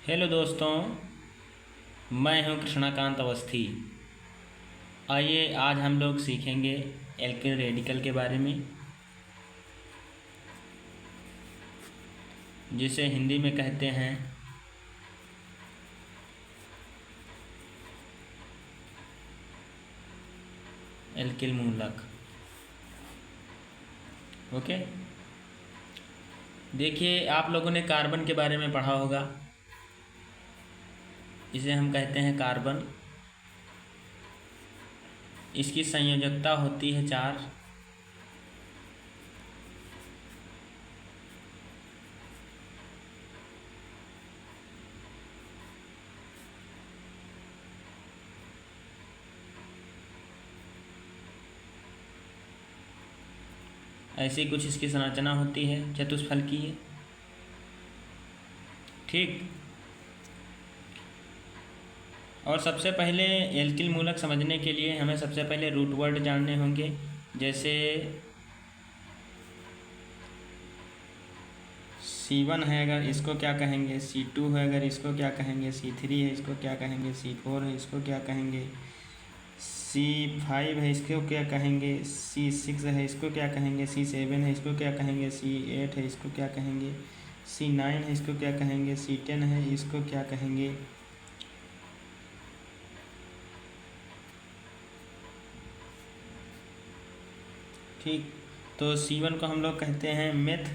Hello दोस्तों, मैं हूं कृष्णाकांत अवस्थी। आइए आज हम लोग सीखेंगे एल्किल रेडिकल के बारे में, जिसे हिंदी में कहते हैं एल्किल मूलक। ओके, देखिए आप लोगों ने कार्बन के बारे में पढ़ा होगा। इसे हम कहते हैं कार्बन। इसकी संयोजकता होती है 4। ऐसी कुछ इसकी संरचना होती है चतुष्फलकीय। ठीक, और सबसे पहले एल्किल मूलक समझने के लिए हमें सबसे पहले रूट वर्ड जानने होंगे। जैसे C1 है, अगर इसको क्या कहेंगे, C2 है अगर इसको क्या कहेंगे, C3 है इसको क्या कहेंगे, C4 है इसको क्या कहेंगे, C5 है इसको क्या कहेंगे, C6 है इसको क्या कहेंगे, C7 है इसको क्या कहेंगे, C8 है इसको क्या कहेंगे, C9 है इसको क्या कहेंगे, C10 है इसको क्या कहेंगे। ठीक, तो C1 को हम लोग कहते हैं मेथ,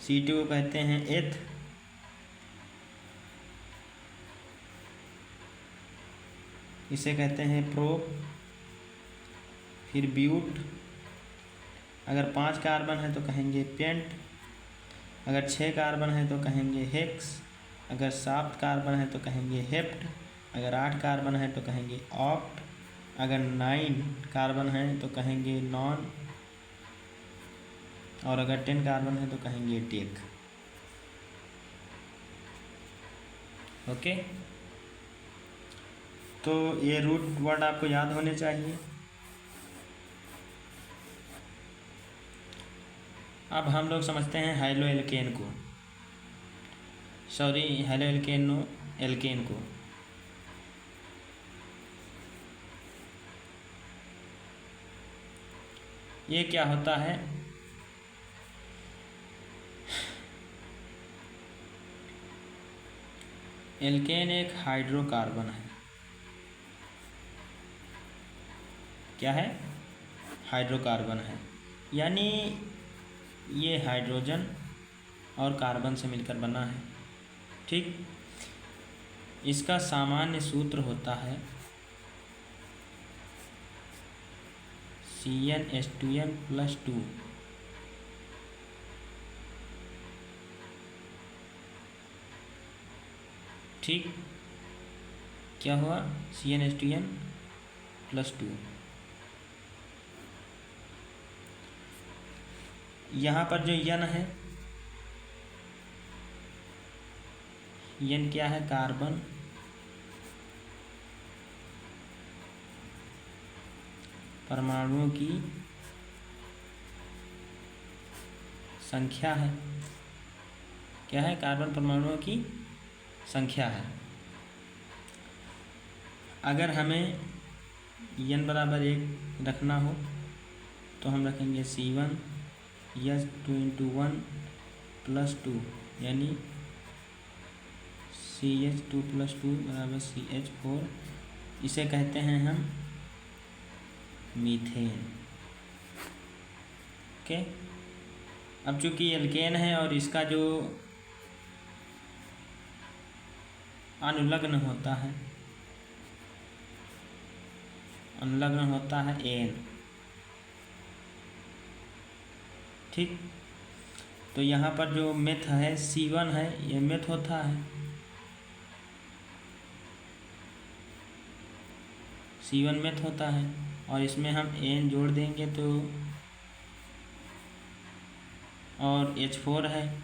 C2 को कहते हैं एथ, इसे कहते हैं प्रो, फिर ब्यूट। अगर 5 कार्बन है तो कहेंगे पेंट, अगर 6 कार्बन है तो कहेंगे हेक्स, अगर 7 कार्बन है तो कहेंगे हेप्ट, अगर 8 कार्बन है तो कहेंगे ऑक्ट, अगर 9 कार्बन है तो कहेंगे नॉन, और अगर 10 कार्बन है तो कहेंगे टेक। ओके, तो ये रूट वर्ड आपको याद होने चाहिए। अब हम लोग समझते हैं हाइलो एल्केन को, सॉरी हाइलो एल्केन को। ये क्या होता है, एल्केन एक हाइड्रोकार्बन है। क्या है? हाइड्रोकार्बन है, यानी ये हाइड्रोजन और कार्बन से मिलकर बना है। ठीक, इसका सामान्य सूत्र होता है CnH2n+2। ठीक, क्या हुआ? CnH2n+2। यहाँ पर जो यन है, यन क्या है? कार्बन परमाणुओं की संख्या है। क्या है? कार्बन परमाणुओं की संख्या है। अगर हमें n बराबर 1 रखना हो तो हम रखेंगे C1 2 यानी CH2+2 बराबर CH4। इसे कहते हैं हम मीथेन। ओके, अब चूंकि एल्केन है और इसका जो अनुलग्न होता है एन। ठीक, तो यहाँ पर जो मेथ है C1 है, ये मेथ होता है, C1 मेथ होता है, और इसमें हम एन जोड़ देंगे तो, और H4 है,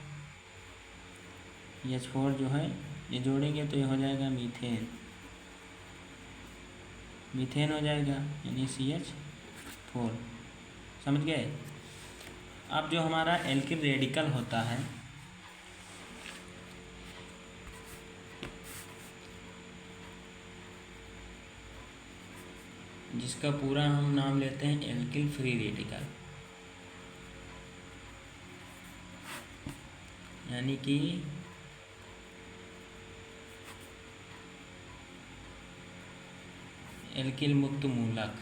H4 जो है ये जोड़ेंगे तो ये हो जाएगा मीथेन। मीथेन हो जाएगा यानी CH4। समझ गए? अब जो हमारा एल्किल रेडिकल होता है, जिसका पूरा हम नाम लेते हैं एल्किल फ्री रेडिकल, यानी कि एल्किल मुक्त मूलक।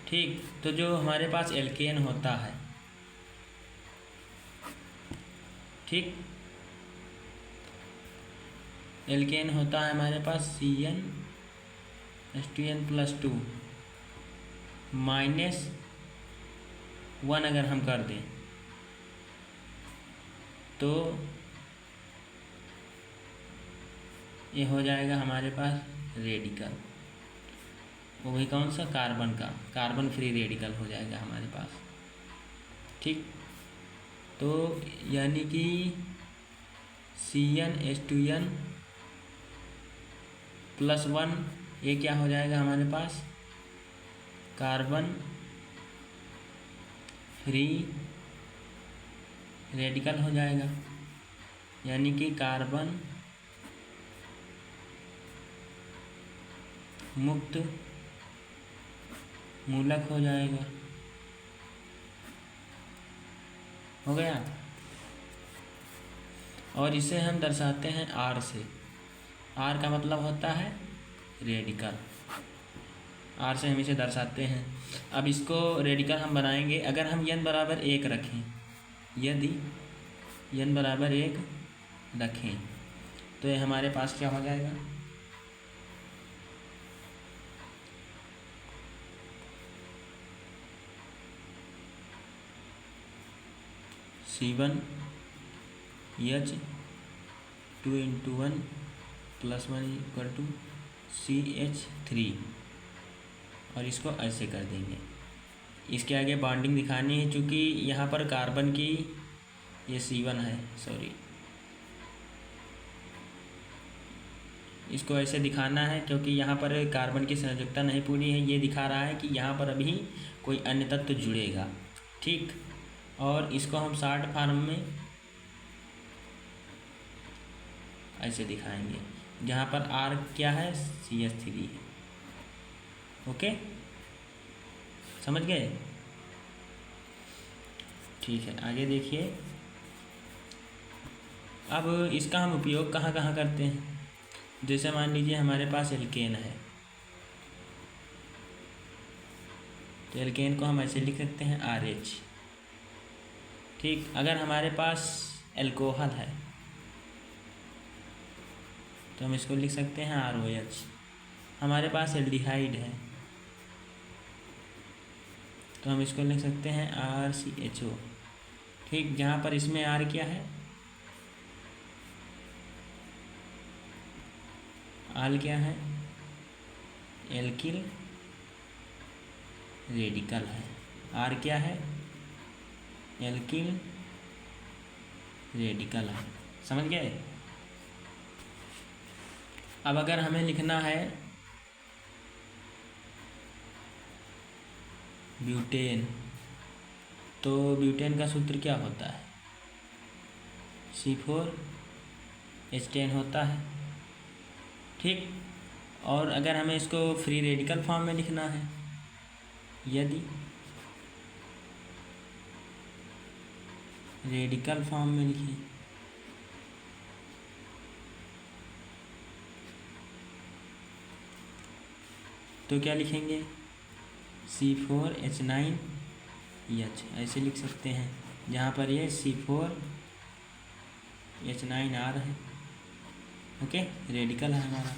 ठीक, तो जो हमारे पास एल्केन होता है, ठीक, एल्केन होता है हमारे पास CnH2n+2 -1 अगर हम कर दें तो ये हो जाएगा हमारे पास रेडिकल, वो भी कौन सा, कार्बन का, कार्बन फ्री रेडिकल हो जाएगा हमारे पास। ठीक, तो यानी कि CnH2n+1 ये क्या हो जाएगा हमारे पास, कार्बन फ्री रेडिकल हो जाएगा, यानी कि कार्बन मुक्त मूलक हो जाएगा। हो गया। और इसे हम दर्शाते हैं R से। R का मतलब होता है रेडिकल, R से हम इसे दर्शाते हैं। अब इसको रेडिकल हम बनाएंगे, अगर हम n बराबर 1 रखें, यदि n बराबर 1 रखें तो ये हमारे पास क्या हो जाएगा, C1H2n+1 = और इसको ऐसे कर देंगे। इसके आगे बॉन्डिंग दिखानी है, चूँकि यहाँ पर कार्बन की ये C1 है, सॉरी, इसको ऐसे दिखाना है क्योंकि यहाँ पर कार्बन की संयोजकता नहीं पूरी है। ये दिखा रहा है कि यहाँ पर अभी कोई अन्य तत्व जुड़ेगा। ठीक, और इसको हम शॉर्ट फॉर्म में ऐसे दिखाएंगे, जहाँ पर R क्या है, CH3 है। ओके, समझ गए। ठीक है, आगे देखिए। अब इसका हम उपयोग कहाँ कहाँ करते हैं, जैसे मान लीजिए हमारे पास एल्केन है, तो एल्केन को हम ऐसे लिख सकते हैं RH। ठीक, अगर हमारे पास एल्कोहल है तो हम इसको लिख सकते हैं ROH। हमारे पास एल्डिहाइड है तो हम इसको लिख सकते हैं RCHO। ठीक, जहाँ पर इसमें R क्या है, आल क्या है, एल्किल रेडिकल है। R क्या है, एल्किल रेडिकल है। समझ गए। अब अगर हमें लिखना है ब्यूटेन, तो ब्यूटेन का सूत्र क्या होता है, C4H10 होता है। ठीक, और अगर हमें इसको फ्री रेडिकल फॉर्म में लिखना है, यदि रेडिकल फॉर्म में लिखें तो क्या लिखेंगे, C4H9H ऐसे लिख सकते हैं, जहाँ पर ये C4H9R है। ओके, रेडिकल है हमारा।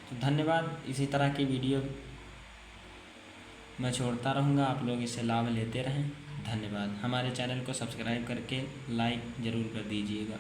तो धन्यवाद। इसी तरह की वीडियो मैं छोड़ता रहूँगा, आप लोग इससे लाभ लेते रहें। धन्यवाद। हमारे चैनल को सब्सक्राइब करके लाइक ज़रूर कर दीजिएगा।